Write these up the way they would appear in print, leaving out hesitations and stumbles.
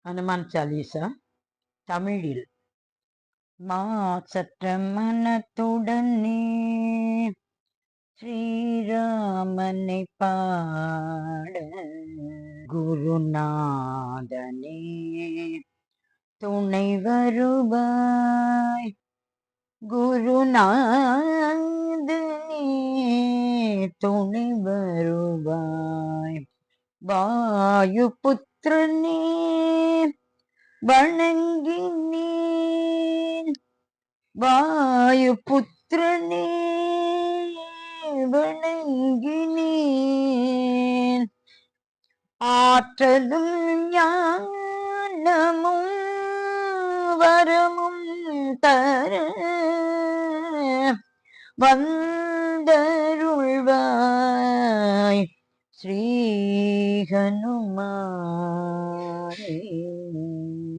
ஹனுமான் சாலிசா தமிழில். மாசற்ற மனத்துடனே ஸ்ரீராமனை பாட குருநாதனே துணை வருவாய். குருநாதனே துணை வருவாய். வாயு புத்திரனே வணங்கினேன். வாயு புத்திரனே வணங்கினேன். ஆற்றலும் ஞானமும் வரமும் தர வந்தருள்வாய் ஸ்ரீ ஹனுமானே.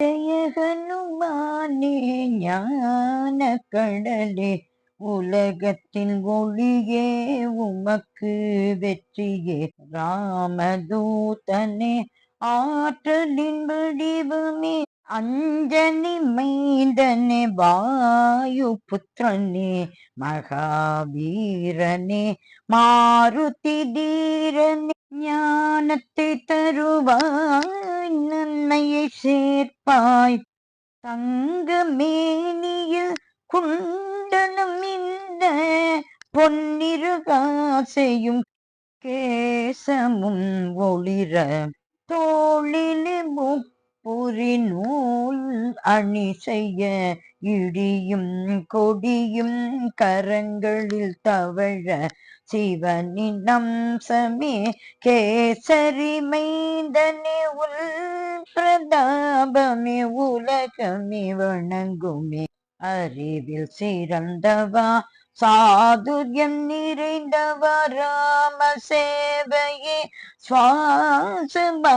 ஜெய ஹனுமானே ஞான கடலே உலகத்தின் ஒளியே உமக்கு வெற்றியே. ராமதூதனே ஆற்றலின் வடிவமே அஞ்சனி மைந்தனே வாயு புத்திரனே மகாவீரனே மாருதி தீரனே ஞானத்தை தருவாய் நன்மையை சேர்ப்பாய். தங்கமேனியில் குண்டலம் இந்த பொன்னிருகாசையும் கேசமும் ஒளிர தோளிலே முப்புரி நூல் அணி செய்ய இடியும் கொடியும் கரங்களில் தவழ சிவனின் அம்சமே கேசரி மைந்தனே உள் பிரதாபமே உலகமே வணங்குமே. அறிவில் சிறந்தவா சாதுர்யம் நிறைந்தவா ராம சேவையே சுவாசமானவா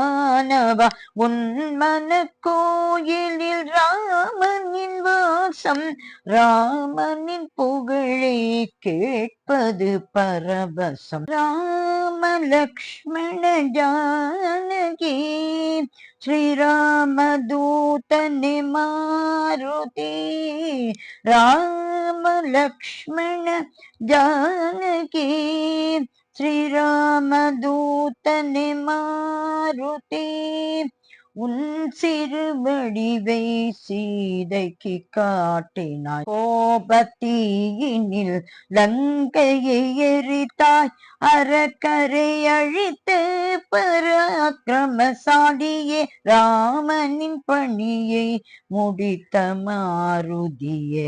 உன்மன கோயிலில் ராமனின் வாசம் ராமனின் புகழை கேட்பது பரவசம். ராம லக்ஷ்மண ஜானகி ஸ்ரீராமதூதனே மாருதி. ராம லக்ஷ்மண ஜானகி ஸ்ரீராமதூதனே மாருதி. உன் சிறுவடிவை சீதைக்கு காட்டினாய். கோபத்தீயினில் லங்கையை எரித்தாய். அறக்கரை அழித்து பராக்கிரமசாலியே ராமனின் பணியை முடித்த மாருதியே.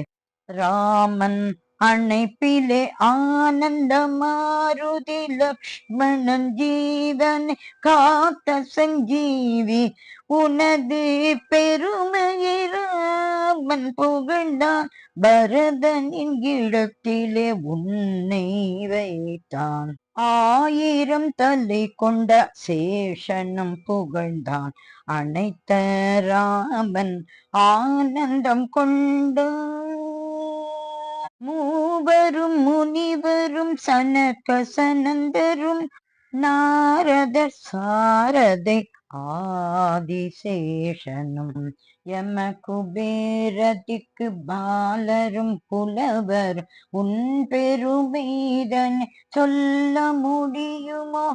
ராமன் அணைப்பிலே ஆனந்த மாருதி லக்ஷ்மணன் ஜீவனை காத்த சஞ்சீவி. உனது பெருமையை ராமன் புகழ்ந்தான். பரதனின் இடத்திலே உன்னை வைத்தான். 1000 தலை கொண்ட சேஷனும் புகழ்ந்தான். அனைத்த ராமன் ஆனந்தம் கொண்டான். மூவரும் முனிவரும் சனக சனந்தரும் நாரதர் சாரதை ஆதிசேஷனும் யம குபேரதிக்கு பாலரும் புலவர் உன் பெருமைதனை சொல்ல முடியுமோ.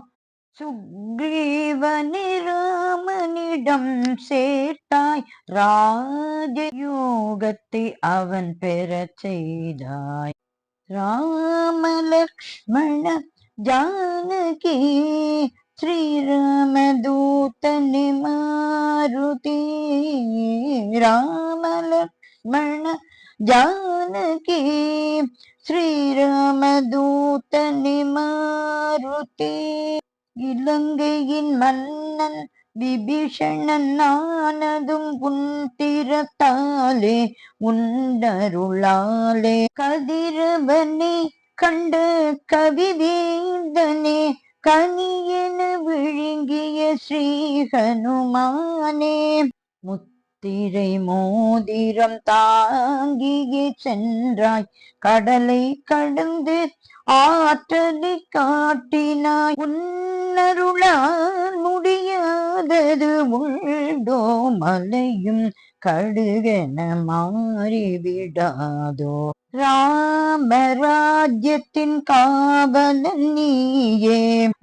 சுக்ரீவனை ராமனிடம் சேர்த்தாய். ராஜயோகத்தை அவன் பெறச் செய்தாய். ராம லக்ஷ்மண ஜானகி ஸ்ரீராமதூதனே மாருதி. ராம லக்ஷ்மண ஜானகி ஸ்ரீராமதூதனே மாருதி. இலங்கையின் மன்னன் விபீஷணன் ஆனதும் உன் திறத்தாலே உண்டருளாலே. கதிரவனை கண்ட கவிவேந்தனே கனியென விழுங்கிய ஸ்ரீ ஹனுமானே. முத்திரை மோதிரம் தாங்கியே சென்றாய். கடலை கடந்து ஆற்றலை காட்டினாய். உன்ன உன்னருளால் முடியாதது உண்டோ மலையும் கடுகென மாறிவிடாதோ ராமராஜ்யத்தின் காவலன் நீயே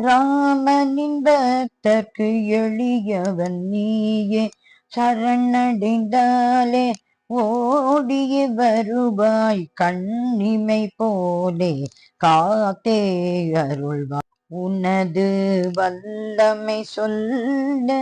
ராமனின் பக்தர்க்கு எளியவன் நீயே சரணடைந்தாலே ஓடிய வருவாய் கண்ணிமை போலே காத்தே அருள்வாய் உனது வல்லமை சொல்ல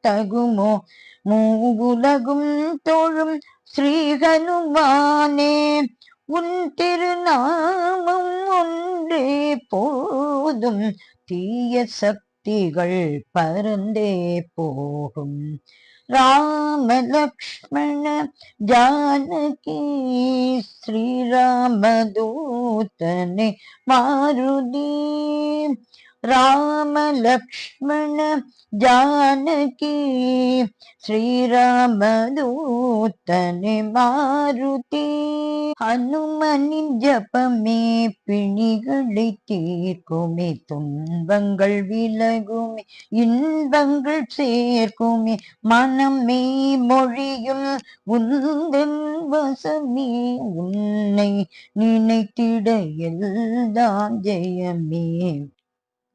தகுமோ மூவுலகும் தோழும் ஸ்ரீஹனுமானே உன் திருநாமம் ஒன்றே போதும் தீய சக்திகள் பறந்தே போகும் ராம லக்ஷ்மண ஜானகி ஸ்ரீராமதூதனே மாருதி ராம லக்ஷ்மண ஜானகி ஸ்ரீராமதூதனே மாருதி ஹனுமனின் ஜபமே பிணிகளை தீர்க்குமே துன்பங்கள் விலகுமே இன்பங்கள் சேர்க்குமே மனமே மொழியும் உந்தன் வசமே உன்னை நினைத்திட எல்லாம் ஜெயமே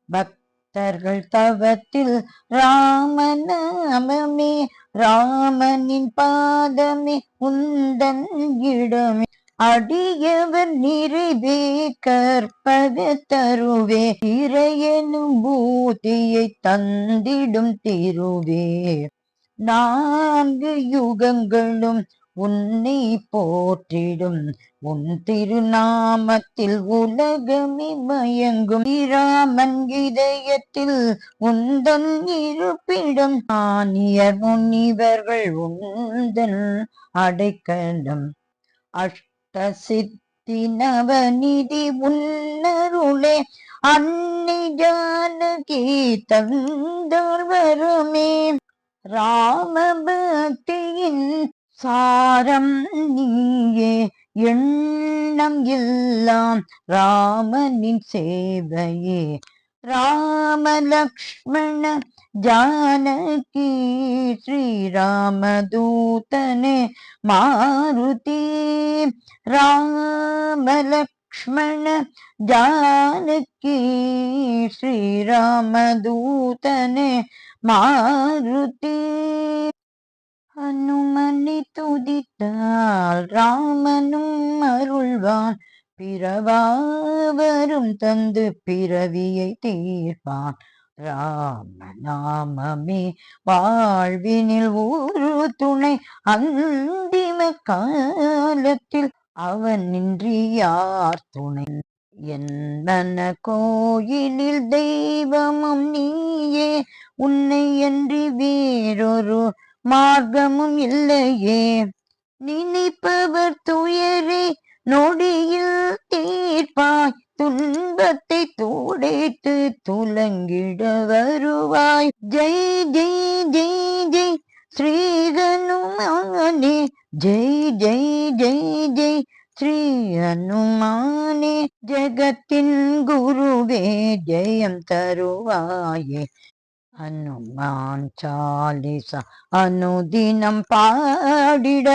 பக்தர்கள் தவத்தில் ராமநாமமே ராமனின் பாதமே உந்தன் இடமே அடியவர் நிறைவே கற்பக தருவே இறையனும் பூதியை தந்திடும் திருவே நான்கு யுகங்களும் உன்னை போற்றிடும் உன் திருநாமத்தில் உலகமே மயங்கும் ஸ்ரீராமன் இதயத்தில் உந்தன் இருப்பிடம் ஞானியர் முனிவர்கள் உந்தன் அடைக்கலம் அஷ்டசித்தி நவநிதி உன்னருளே அன்னை ஜானகி தந்தார் வருமே ராம பக்தியின் சாரம் நீயே எண்ணம் எல்லாம் ராமனின் சேவையே ராம லக்ஷ்மண ஜானகி ஸ்ரீராமதூதனே மாருதி ராம லக்ஷ்மண ஜானகி ஸ்ரீராமதூதனே மாருதி ஹனுமனை துதித்தால் ராமனும் அருள்வான் பிறவாவரும் தந்து பிறவியை தீர்ப்பான் ராமநாமமே வாழ்வினில் ஒரு துணை அந்திம காலத்தில் அவனின்றி யார் துணை என்பன கோயிலில் தெய்வமும் நீயே உன்னை அன்றி வேறொரு மார்க்கமும் இல்லையே நினைப்பவர் துயரை நொடியில் தீர்ப்பாய் துன்பத்தை துடைத்து துலங்கிட வருவாய் ஜெய் ஜெய் ஜெய் ஜெய் ஸ்ரீ ஹனுமானே ஜெய் ஜெய் ஜெய் ஜெய் ஸ்ரீ ஹனுமானே ஜெகத்தின் குருவே ஜெயம் தருவாயே ஹனுமான் சாலிசா அனுதினம் பாடிட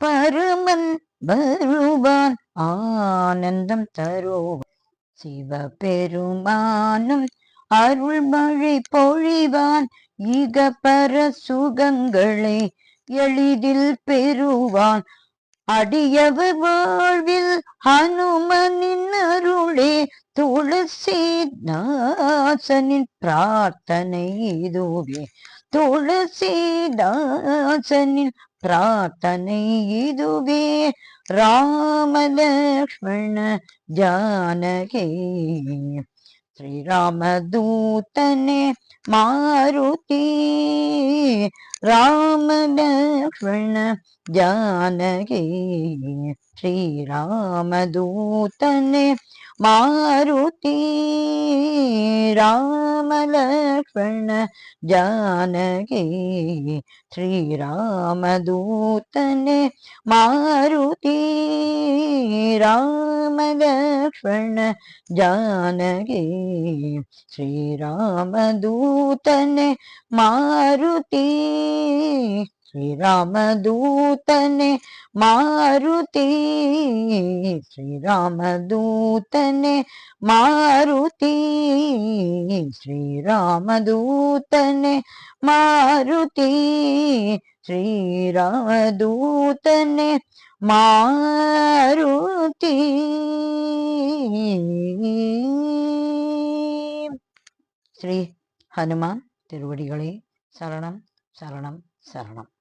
பரமன் வருவான் ஆனந்தம் தருவான் சிவபெருமானும் அருள் மழை பொழிவான் ஈக பர சுகங்களை எளிதில் பெறுவான் அடியவர் வாழ்வில் ஹனுமனின் அருளே துளசிதாசனின் பிரார்த்தனை இதுவே துளசிதாசனின் பிரார்த்தனை இதுவே ராம லக்ஷ்மண ஜானகி ஸ்ரீராமதூதனே மாருதி ராம லக்ஷ்மண ஜானகி ஸ்ரீராமதூதனே मारुति राम लक्ष्मण जानकी श्री राम दूतने मारुति राम लक्ष्मण जानकी श्री राम दूतने मारुति श्री राम दूतने मारुति श्री राम दूतने मारुति श्री राम दूतने मारुति श्री राम दूतने मारुति श्री हनुमान तिरुवडिगळे शरणं शरणं शरणं।